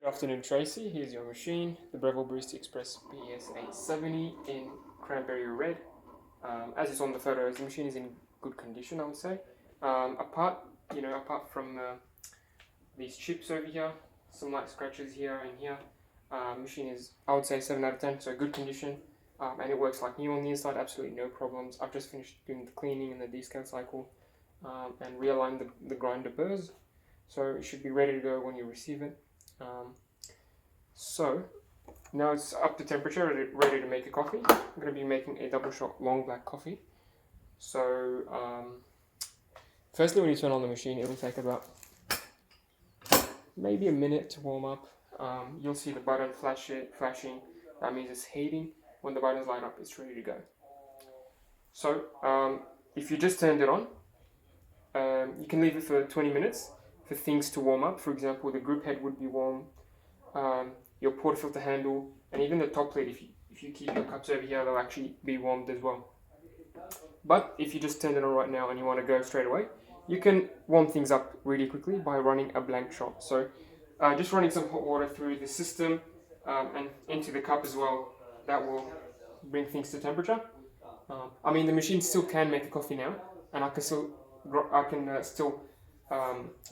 Good afternoon, Tracey. Here's your machine, the Breville Barista Express BES870 in cranberry red. As is on the photos, the machine is in good condition, I would say. Apart from these chips over here, some light scratches here and here, machine is, I would say, 7 out of 10, so good condition. And it works like new on the inside, absolutely no problems. I've just finished doing the cleaning and the descale cycle and realigned the grinder burrs, so it should be ready to go when you receive it. So now it's up to temperature, ready to make a coffee. I'm going to be making a double shot long black coffee. So firstly, when you turn on the machine, it'll take about maybe a minute to warm up. You'll see the button flashing. That means it's heating. When the buttons light up, it's ready to go. So if you just turned it on, you can leave it for 20 minutes for things to warm up. For example, the group head would be warm, your portafilter handle, and even the top lid. If you keep your cups over here, they'll actually be warmed as well. But if you just turn it on right now and you want to go straight away, you can warm things up really quickly by running a blank shot. So just running some hot water through the system and into the cup as well, that will bring things to temperature. I mean, the machine still can make a coffee now, and I can still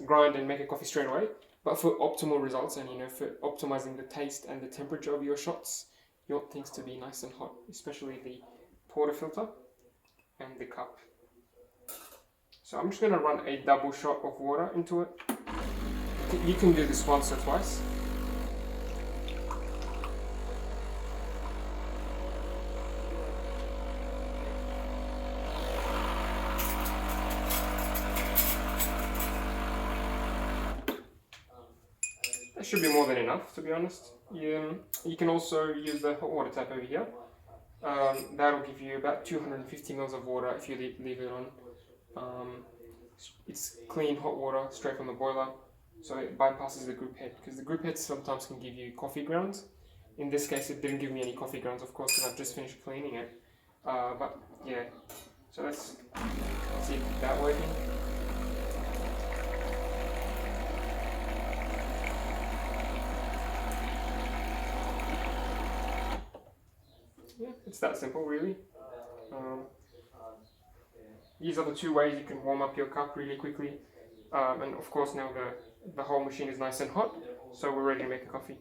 grind and make a coffee straight away. But for optimal results and for optimizing the taste and the temperature of your shots, you want things to be nice and hot, especially the portafilter and the cup. So I'm just going to run a double shot of water into it. You can do this once or twice. That should be more than enough, to be honest. You can also use the hot water tap over here. That'll give you about 250 mils of water if you leave it on. It's clean hot water straight from the boiler, so it bypasses the group head, because the group head sometimes can give you coffee grounds. In this case, it didn't give me any coffee grounds, of course, because I've just finished cleaning it. But yeah, so let's see that working. Yeah, it's that simple, really. These are the two ways you can warm up your cup really quickly. And of course now the whole machine is nice and hot, so we're ready to make a coffee.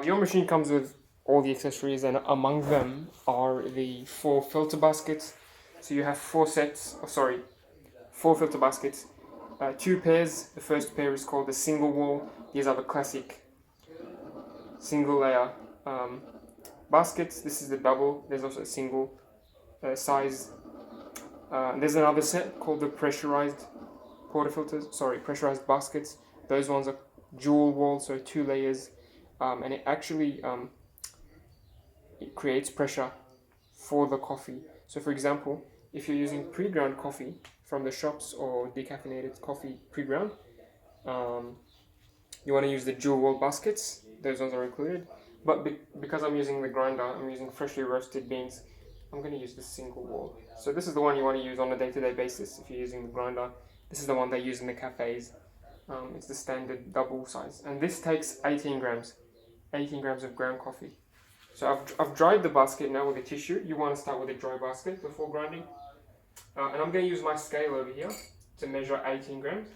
Your machine comes with all the accessories, and among them are the 4 filter baskets. So you have 4 filter baskets. 2 pairs. The first pair is called the single wall. These are the classic single layer baskets. This is the double. There's also a single size. There's another set called the pressurized pressurized baskets. Those ones are dual wall, so 2 layers, and it actually it creates pressure for the coffee. So for example, if you're using pre-ground coffee from the shops or decaffeinated coffee pre-ground, you want to use the dual wall baskets. Those ones are included. But because I'm using the grinder, I'm using freshly roasted beans, I'm going to use the single wall. So this is the one you want to use on a day-to-day basis if you're using the grinder. This is the one they use in the cafes. It's the standard double size. And this takes 18 grams of ground coffee. So I've dried the basket now with a tissue. You want to start with a dry basket before grinding. And I'm going to use my scale over here to measure 18 grams.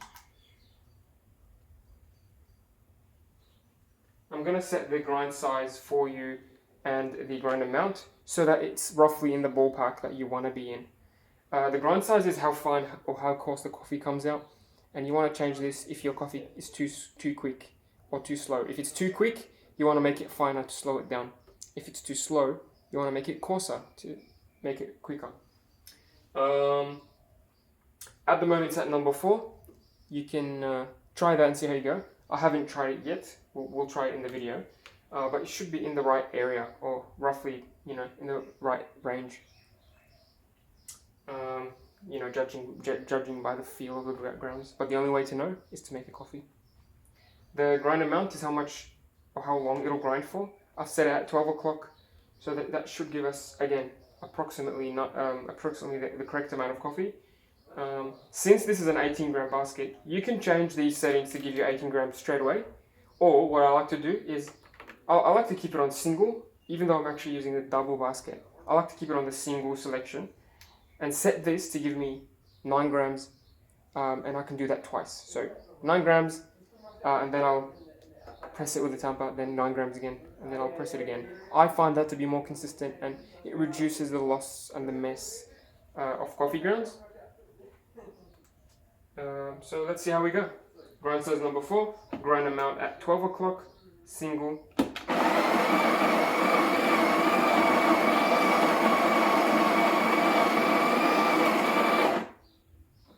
I'm going to set the grind size for you and the grind amount so that it's roughly in the ballpark that you want to be in. The grind size is how fine or how coarse the coffee comes out, and you want to change this if your coffee is too quick or too slow. If it's too quick, you want to make it finer to slow it down. If it's too slow, you want to make it coarser to make it quicker. At the moment it's at number 4. You can try that and see how you go. I haven't tried it yet. We'll try it in the video, but it should be in the right area, or roughly, in the right range. Judging by the feel of the grounds. But the only way to know is to make a coffee. The grind amount is how much or how long it'll grind for. I've set it at 12 o'clock, so that should give us, again, approximately the correct amount of coffee. Since this is an 18 gram basket, you can change these settings to give you 18 grams straight away, Or what I like to do is, I like to keep it on single, even though I'm actually using the double basket. I like to keep it on the single selection and set this to give me 9 grams, and I can do that twice. So 9 grams, and then I'll press it with the tamper, then 9 grams again, and then I'll press it again. I find that to be more consistent, and it reduces the loss and the mess of coffee grounds. So let's see how we go. Grind size number 4, grind amount at 12 o'clock, single.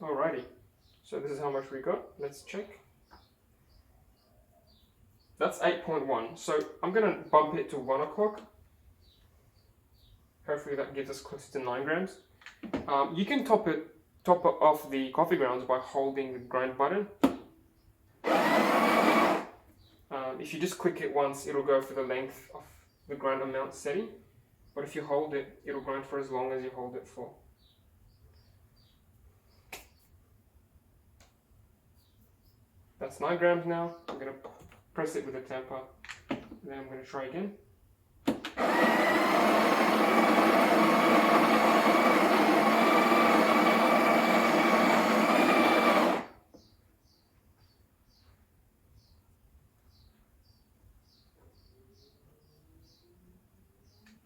Alrighty, so this is how much we got. Let's check. That's 8.1, so I'm going to bump it to 1 o'clock. Hopefully that gives us close to 9 grams. You can top off the coffee grounds by holding the grind button. If you just click it once, it'll go for the length of the grind amount setting. But if you hold it, it'll grind for as long as you hold it for. That's 9 grams now. I'm going to press it with a tamper, and then I'm going to try again.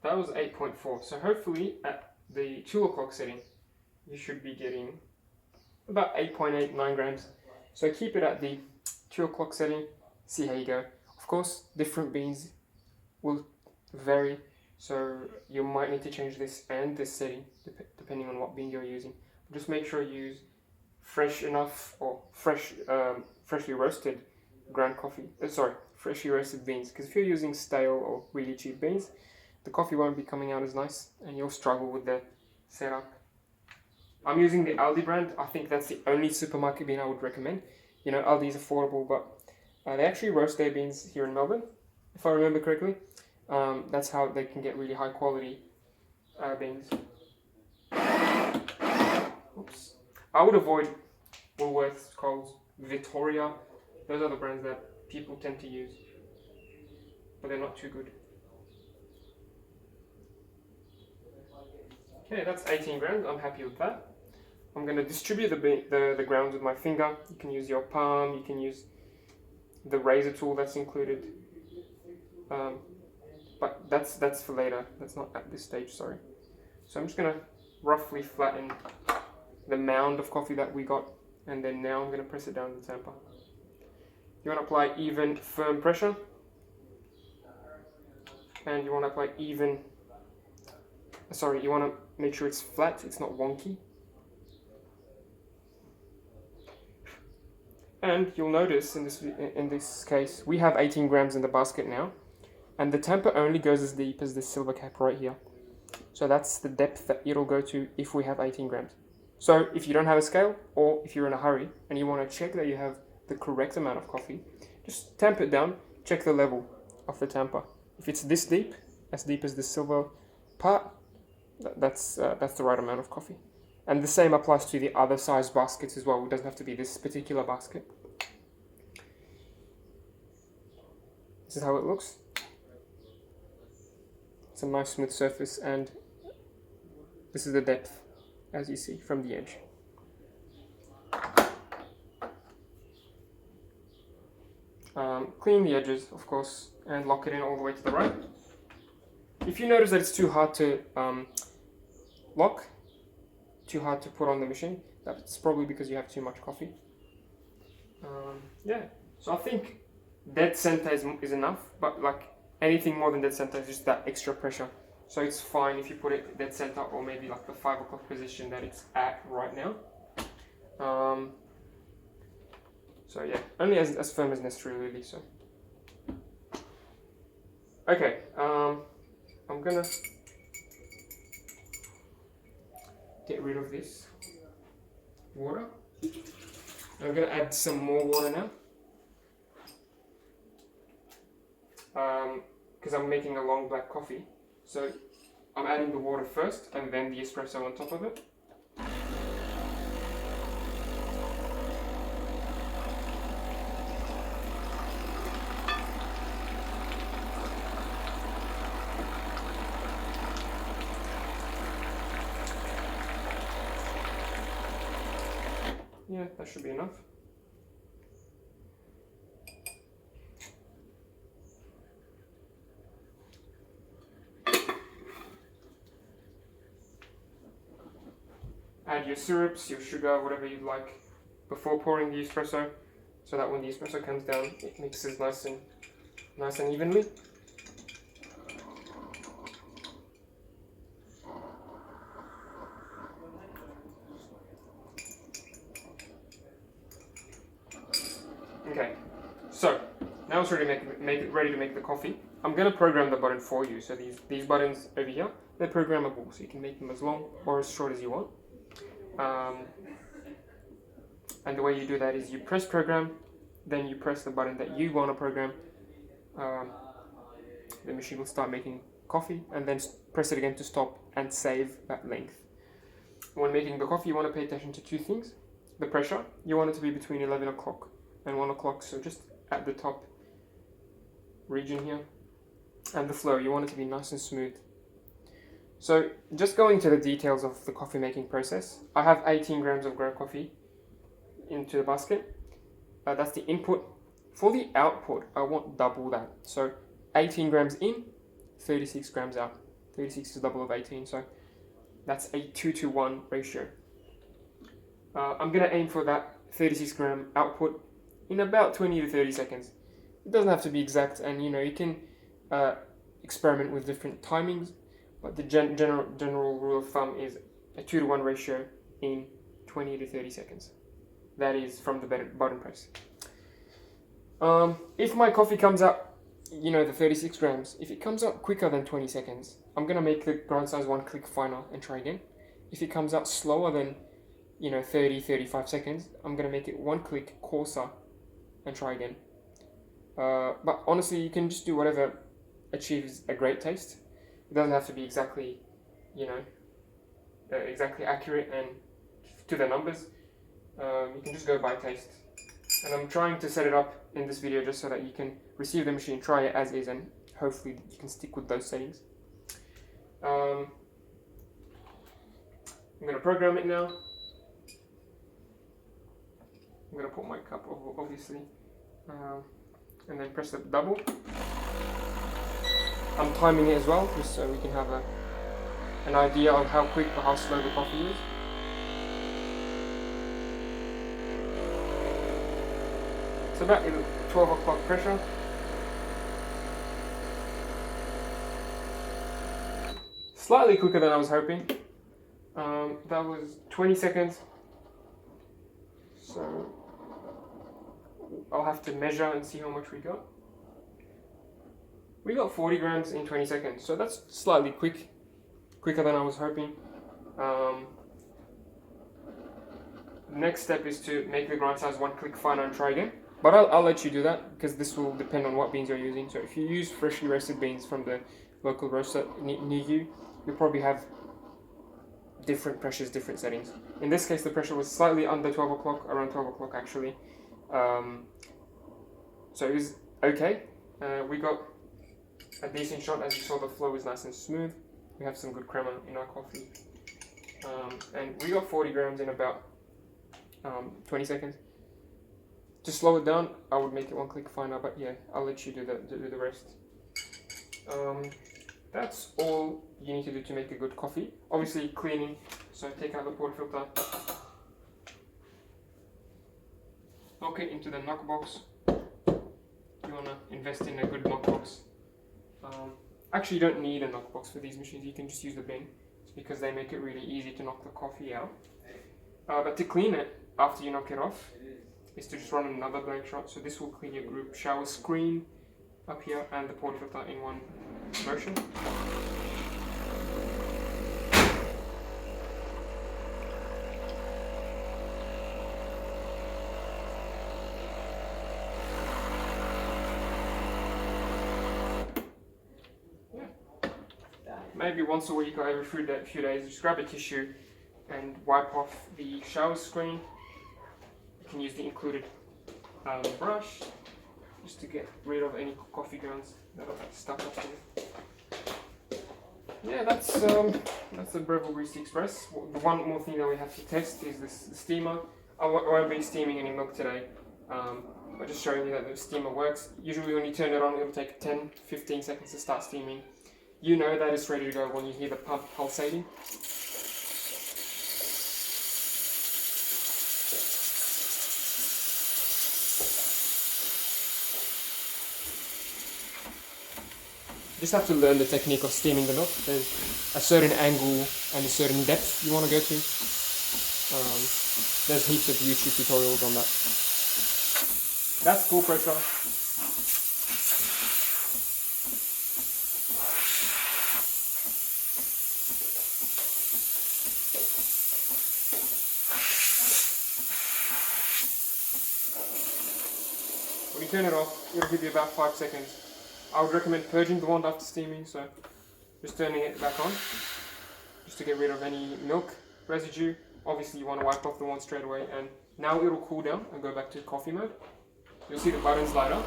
That was 8.4, so hopefully at the 2 o'clock setting, you should be getting about 8.8, 9 grams. So keep it at the 2 o'clock setting, see how you go. Of course, different beans will vary, so you might need to change this and this setting, depending on what bean you're using. Just make sure you use fresh enough, or freshly roasted ground coffee, freshly roasted beans, because if you're using stale or really cheap beans, the coffee won't be coming out as nice and you'll struggle with the setup. I'm using the Aldi brand. I think that's the only supermarket bean I would recommend. You know, Aldi is affordable, but they actually roast their beans here in Melbourne, if I remember correctly. That's how they can get really high quality beans. Oops. I would avoid Woolworths, Coles, Victoria. Those are the brands that people tend to use, but they're not too good. Okay, that's 18 grams. I'm happy with that. I'm going to distribute the grounds with my finger. You can use your palm, you can use the razor tool that's included. But that's for later. That's not at this stage, sorry. So I'm just going to roughly flatten the mound of coffee that we got, and then now I'm going to press it down with the tamper. You want to apply even, firm pressure, and you want to apply even. You want to make sure it's flat, it's not wonky. And you'll notice in this case, we have 18 grams in the basket now, and the tamper only goes as deep as this silver cap right here. So that's the depth that it'll go to if we have 18 grams. So if you don't have a scale, or if you're in a hurry and you want to check that you have the correct amount of coffee, just tamp it down, check the level of the tamper. If it's this deep, as deep as the silver part, that's the right amount of coffee. And the same applies to the other size baskets as well. It doesn't have to be this particular basket. This is how it looks. It's a nice smooth surface, and this is the depth, as you see, from the edge. Clean the edges, of course, and lock it in all the way to the right. If you notice that it's too hard to lock, too hard to put on the machine, that's probably because you have too much coffee. Yeah, so I think dead center is enough, but like anything more than dead center is just that extra pressure. So it's fine if you put it dead center, or maybe like the 5 o'clock position that it's at right now. So yeah, only as firm as necessary really. So okay, I'm gonna get rid of this water. I'm gonna add some more water now, because I'm making a long black coffee. So I'm adding the water first and then the espresso on top of it. Yeah, that should be enough. Add your syrups, your sugar, whatever you'd like before pouring the espresso, so that when the espresso comes down, it mixes nice and evenly. Okay, so now it's ready to make the coffee. I'm going to program the button for you. So these buttons over here, they're programmable, so you can make them as long or as short as you want. And the way you do that is you press program, then you press the button that you want to program. The machine will start making coffee, and then press it again to stop and save that length. When making the coffee, you want to pay attention to two things. The pressure, you want it to be between 11 o'clock and 1 o'clock, so just at the top region here. And the flow, you want it to be nice and smooth. So just going to the details of the coffee making process, I have 18 grams of ground coffee into the basket. That's the input. For the output, I want double that. So 18 grams in, 36 grams out. 36 is double of 18, so that's a 2-to-1 ratio. I'm going to aim for that 36 gram output in about 20 to 30 seconds. It doesn't have to be exact, and you can experiment with different timings, but the general rule of thumb is a 2-to-1 ratio in 20 to 30 seconds. That is from the button press. If my coffee comes out, the 36 grams, if it comes out quicker than 20 seconds, I'm going to make the grind size 1 click finer and try again. If it comes out slower than 30-35 seconds, I'm going to make it 1 click coarser and try again. But honestly, you can just do whatever achieves a great taste. It doesn't have to be exactly accurate and to the numbers. You can just go by taste. And I'm trying to set it up in this video just so that you can receive the machine, try it as is, and hopefully you can stick with those settings. I'm going to program it now. I'm going to put my cup over, obviously, and then press the double. I'm timing it as well, just so we can have an idea of how quick or how slow the coffee is. So about 12 o'clock pressure. Slightly quicker than I was hoping. That was 20 seconds. So I'll have to measure and see how much we got. We got 40 grams in 20 seconds, so that's slightly quicker than I was hoping. Next step is to make the grind size 1 click finer and try again. But I'll let you do that, because this will depend on what beans you're using. So if you use freshly roasted beans from the local roaster near you, you'll probably have different pressures, different settings. In this case, the pressure was slightly under 12 o'clock, around 12 o'clock actually. So it was okay. We got a decent shot. As you saw, the flow is nice and smooth. We have some good crema in our coffee. And we got 40 grams in about 20 seconds. To slow it down, I would make it 1 click finer, but yeah, I'll let you do the rest. That's all you need to do to make a good coffee. Obviously cleaning, so take out the portafilter, knock it into the knock box. You want to invest in a good knock box. Actually, you don't need a knock box for these machines, you can just use the bin. It's because they make it really easy to knock the coffee out. But to clean it after you knock it off, is to just run another blank shot. So this will clean your group shower screen up here and the portafilter in one motion. Maybe once a week or every few days, just grab a tissue and wipe off the shower screen. You can use the included brush just to get rid of any coffee grounds that are stuck up there. Yeah, that's the Breville Barista Express. The one more thing that we have to test is the steamer. I won't be steaming any milk today. I'm just showing you that the steamer works. Usually when you turn it on, it'll take 10-15 seconds to start steaming. You know that it's ready to go when you hear the pump pulsating. You just have to learn the technique of steaming the milk. There's a certain angle and a certain depth you want to go to. There's heaps of YouTube tutorials on that. That's full pressure. When you turn it off, it'll give you about 5 seconds. I would recommend purging the wand after steaming, so just turning it back on, just to get rid of any milk residue. Obviously you want to wipe off the wand straight away, and now it'll cool down and go back to coffee mode. You'll see the buttons light up.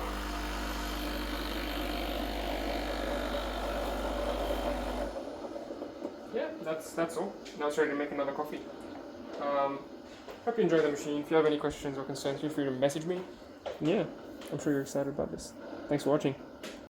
Yeah, that's all. Now it's ready to make another coffee. Hope you enjoy the machine. If you have any questions or concerns, feel free to message me. Yeah, I'm sure you're excited about this. Thanks for watching.